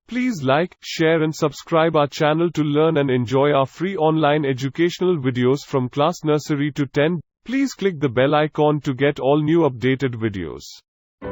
Please like, share and subscribe our channel to learn and enjoy our free online educational videos from class nursery to 10. Please click the bell icon to get all new updated videos.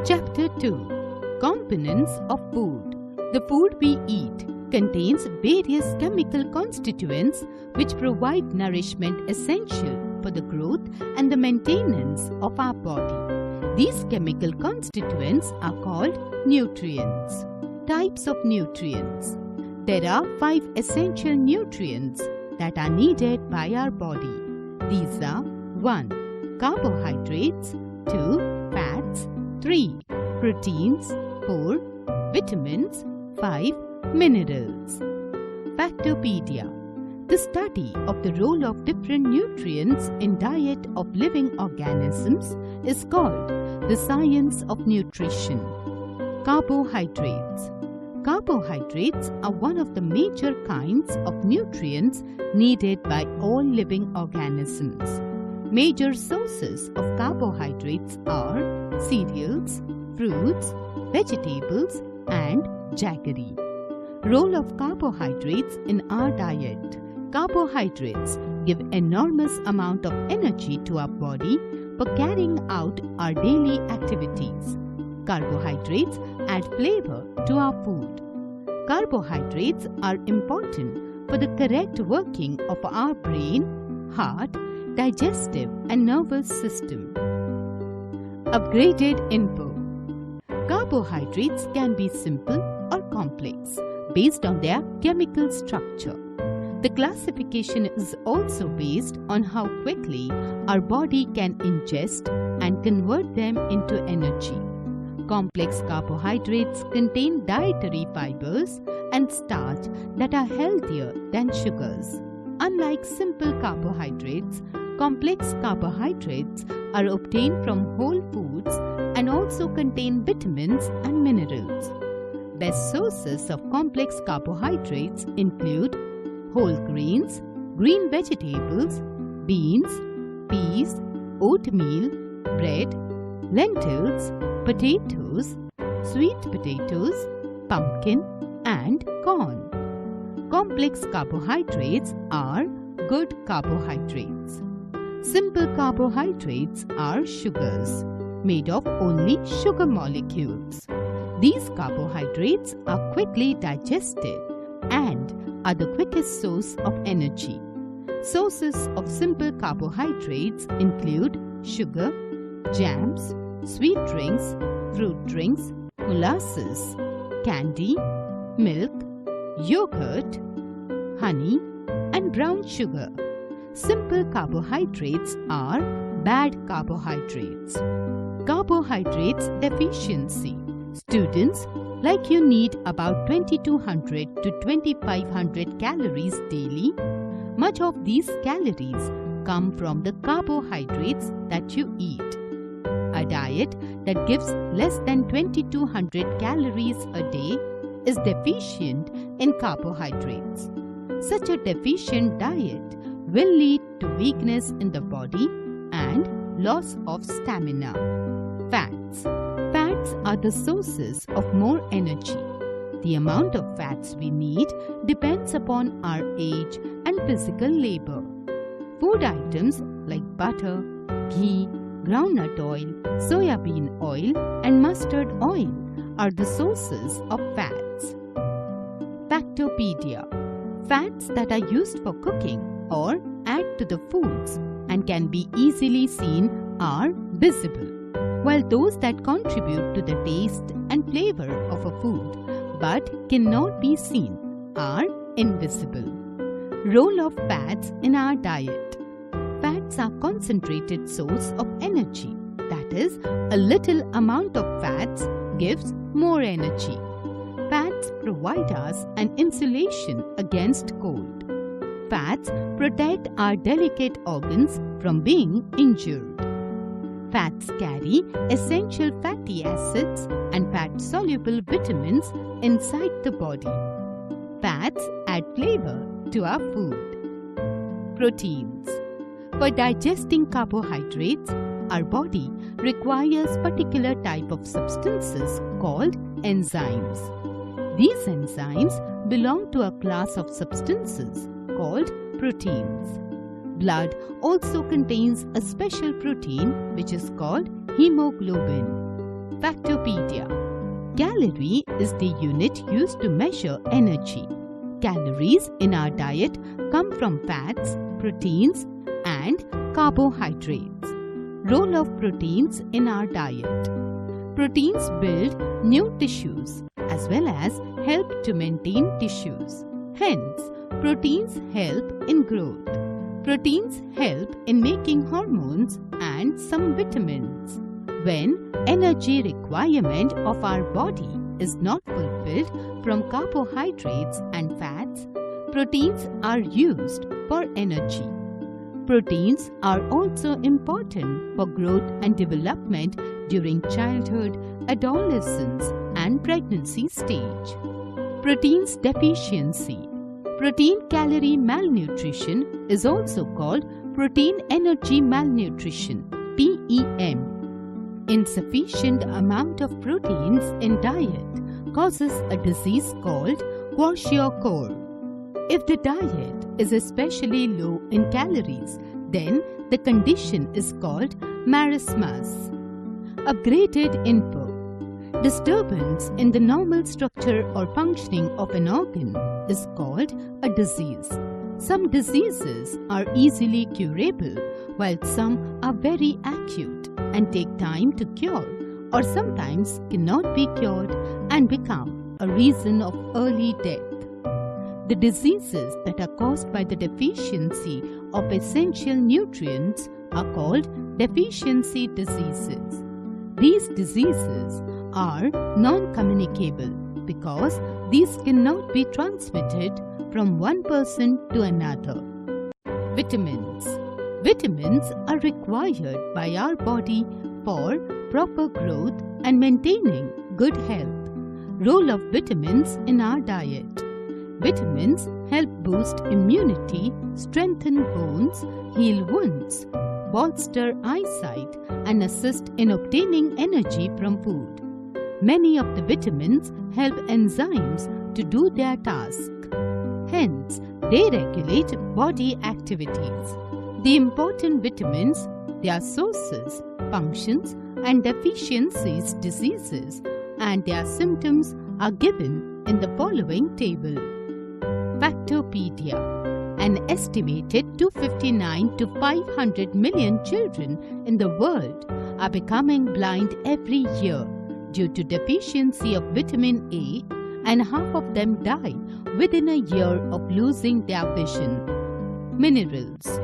Chapter 2. Components of Food. The food we eat contains various chemical constituents which provide nourishment essential for the growth and the maintenance of our body. These chemical constituents are called nutrients. Types of nutrients. There are 5 essential nutrients that are needed by our body. These are 1. Carbohydrates, 2. Fats, 3. Proteins, 4. Vitamins, 5. Minerals. Factopedia. The study of the role of different nutrients in diet of living organisms is called the science of nutrition. Carbohydrates. Carbohydrates are one of the major kinds of nutrients needed by all living organisms. Major sources of carbohydrates are cereals, fruits, vegetables, and jaggery. Role of carbohydrates in our diet. Carbohydrates give enormous amount of energy to our body for carrying out our daily activities. Carbohydrates add flavor to our food. Carbohydrates are important for the correct working of our brain, heart, digestive and nervous system. Upgraded info. Carbohydrates can be simple or complex based on their chemical structure. The classification is also based on how quickly our body can ingest and convert them into energy. Complex carbohydrates contain dietary fibers and starch that are healthier than sugars. Unlike simple carbohydrates, complex carbohydrates are obtained from whole foods and also contain vitamins and minerals. Best sources of complex carbohydrates include whole grains, green vegetables, beans, peas, oatmeal, bread, lentils, potatoes, sweet potatoes, pumpkin, and corn. Complex carbohydrates are good carbohydrates. Simple carbohydrates are sugars, made of only sugar molecules. These carbohydrates are quickly digested and are the quickest source of energy. Sources of simple carbohydrates include sugar, jams, sweet drinks, fruit drinks, molasses, candy, milk, yogurt, honey, and brown sugar. Simple carbohydrates are bad carbohydrates. Carbohydrates deficiency. Students, like you need about 2200 to 2500 calories daily. Much of these calories come from the carbohydrates that you eat. A diet that gives less than 2200 calories a day is deficient in carbohydrates. Such a deficient diet will lead to weakness in the body and loss of stamina. Fats. Fats are the sources of more energy. The amount of fats we need depends upon our age and physical labor. Food items like butter, ghee, groundnut oil, soybean oil, and mustard oil are the sources of fats. Factopedia. Fats that are used for cooking or add to the foods and can be easily seen are visible, while those that contribute to the taste and flavor of a food but cannot be seen are invisible. Role of fats in our diet. Fats are concentrated source of energy. That is, a little amount of fats gives more energy. Fats provide us an insulation against cold. Fats protect our delicate organs from being injured. Fats carry essential fatty acids and fat-soluble vitamins inside the body. Fats add flavor to our food. Proteins. For digesting carbohydrates, our body requires particular type of substances called enzymes. These enzymes belong to a class of substances called proteins. Blood also contains a special protein which is called hemoglobin. Factopedia. Calorie is the unit used to measure energy. Calories in our diet come from fats, proteins, and carbohydrates. Role of proteins in our diet. Proteins build new tissues as well as help to maintain tissues. Hence, proteins help in growth. Proteins help in making hormones and some vitamins. When energy requirement of our body is not fulfilled from carbohydrates and fats, proteins are used for energy. Proteins are also important for growth and development during childhood, adolescence, and pregnancy stage. Proteins deficiency. Protein calorie malnutrition is also called protein energy malnutrition, PEM. Insufficient amount of proteins in diet causes a disease called kwashiorkor. If the diet is especially low in calories, then the condition is called marasmus. Upgraded info. Disturbance in the normal structure or functioning of an organ is called a disease. Some diseases are easily curable, while some are very acute and take time to cure, or sometimes cannot be cured and become a reason of early death. The diseases that are caused by the deficiency of essential nutrients are called deficiency diseases. These diseases are non-communicable because these cannot be transmitted from one person to another. Vitamins. Vitamins are required by our body for proper growth and maintaining good health. Role of vitamins in our diet. Vitamins help boost immunity, strengthen bones, heal wounds, bolster eyesight, and assist in obtaining energy from food. Many of the vitamins help enzymes to do their task. Hence, they regulate body activities. The important vitamins, their sources, functions, and deficiencies, diseases, and their symptoms are given in the following table. Factopedia. An estimated 259 to 500 million children in the world are becoming blind every year due to deficiency of vitamin A, and half of them die within a year of losing their vision. Minerals.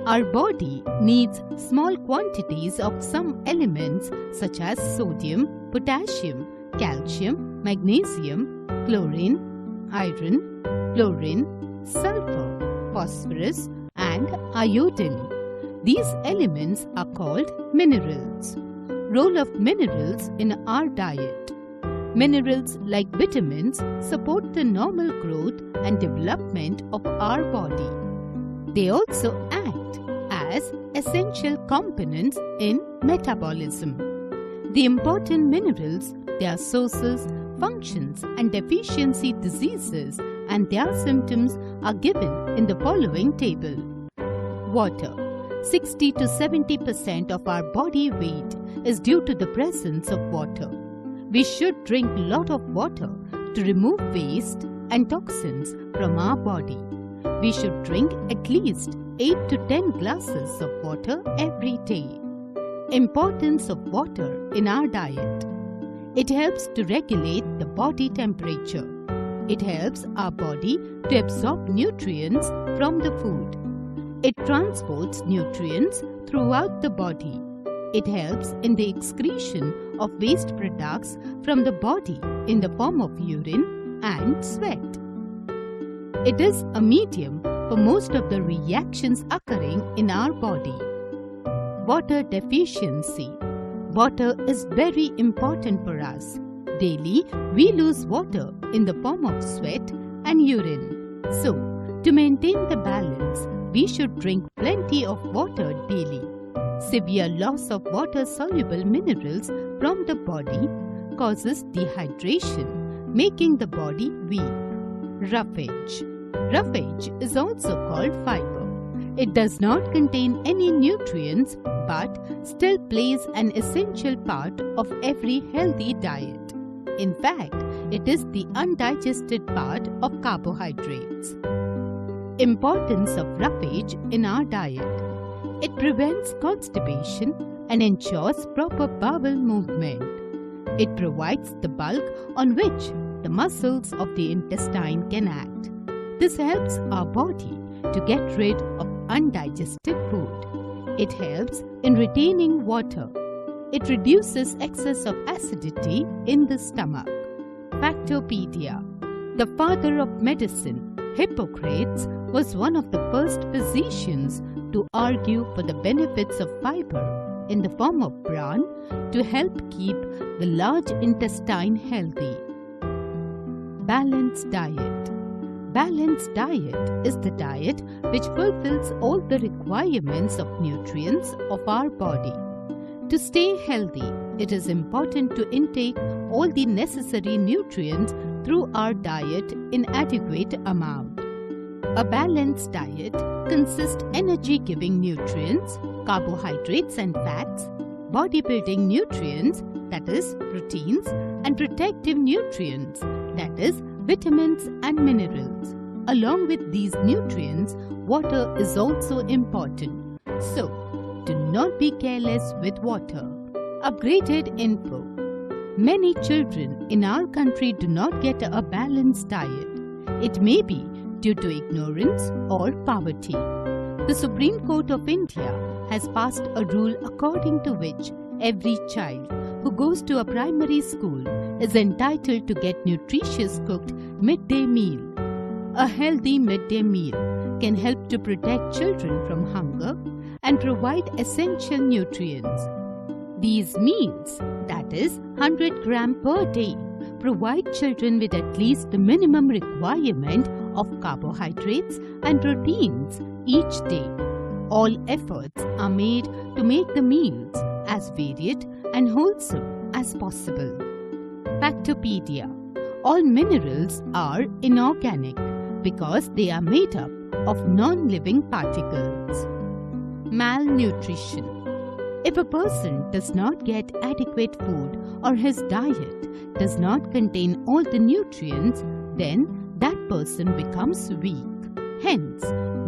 Our body needs small quantities of some elements such as sodium, potassium, calcium, magnesium, chlorine, iron, fluorine, sulfur, phosphorus, and iodine. These elements are called minerals. Role of minerals in our diet. Minerals like vitamins support the normal growth and development of our body. They also act as essential components in metabolism. The important minerals, their sources, functions, and deficiency diseases and their symptoms are given in the following table. Water. 60 to 70% of our body weight is due to the presence of water. We should drink a lot of water to remove waste and toxins from our body. We should drink at least 8 to 10 glasses of water every day. Importance of water in our diet. It helps to regulate the body temperature. It helps our body to absorb nutrients from the food. It transports nutrients throughout the body. It helps in the excretion of waste products from the body in the form of urine and sweat. It is a medium for most of the reactions occurring in our body. Water deficiency. Water is very important for us. Daily, we lose water in the form of sweat and urine. So, to maintain the balance, we should drink plenty of water daily. Severe loss of water-soluble minerals from the body causes dehydration, making the body weak. Roughage. Roughage is also called fiber. It does not contain any nutrients but still plays an essential part of every healthy diet. In fact, it is the undigested part of carbohydrates. Importance of roughage in our diet. It prevents constipation and ensures proper bowel movement. It provides the bulk on which the muscles of the intestine can act. This helps our body to get rid of undigested food. It helps in retaining water. It reduces excess of acidity in the stomach. Factopedia. The father of medicine, Hippocrates, was one of the first physicians to argue for the benefits of fiber in the form of bran to help keep the large intestine healthy. Balanced diet. Balanced diet is the diet which fulfills all the requirements of nutrients of our body. To stay healthy, it is important to intake all the necessary nutrients through our diet in adequate amount. A balanced diet consists energy-giving nutrients, carbohydrates and fats, bodybuilding nutrients, that is proteins, and protective nutrients, that is vitamins and minerals. Along with these nutrients, water is also important. So, do not be careless with water. Upgraded info. Many children in our country do not get a balanced diet. It may be due to ignorance or poverty. The Supreme Court of India has passed a rule according to which every child who goes to a primary school is entitled to get nutritious cooked midday meal. A healthy midday meal can help to protect children from hunger and provide essential nutrients. These meals, that is 100 grams per day, provide children with at least the minimum requirement of carbohydrates and proteins each day. All efforts are made to make the meals as varied and wholesome as possible. Factopedia. All minerals are inorganic because they are made up of non-living particles. Malnutrition. If a person does not get adequate food or his diet does not contain all the nutrients, then that person becomes weak. Hence,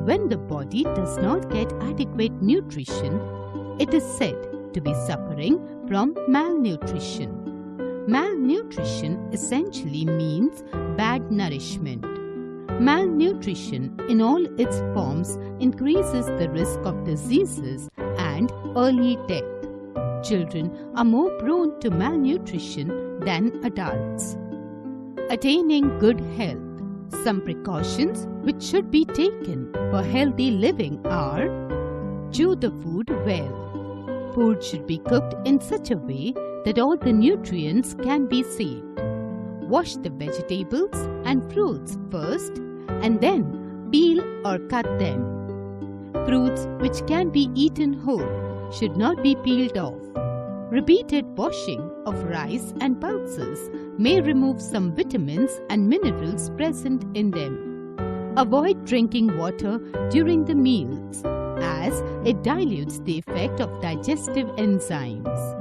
when the body does not get adequate nutrition, it is said to be suffering from malnutrition. Malnutrition essentially means bad nourishment. Malnutrition in all its forms increases the risk of diseases and early death. Children are more prone to malnutrition than adults. Attaining good health. Some precautions which should be taken for healthy living are: chew the food well. Food should be cooked in such a way that all the nutrients can be saved. Wash the vegetables and fruits first and then peel or cut them. Fruits which can be eaten whole should not be peeled off. Repeated washing of rice and pulses may remove some vitamins and minerals present in them. Avoid drinking water during the meals as it dilutes the effect of digestive enzymes.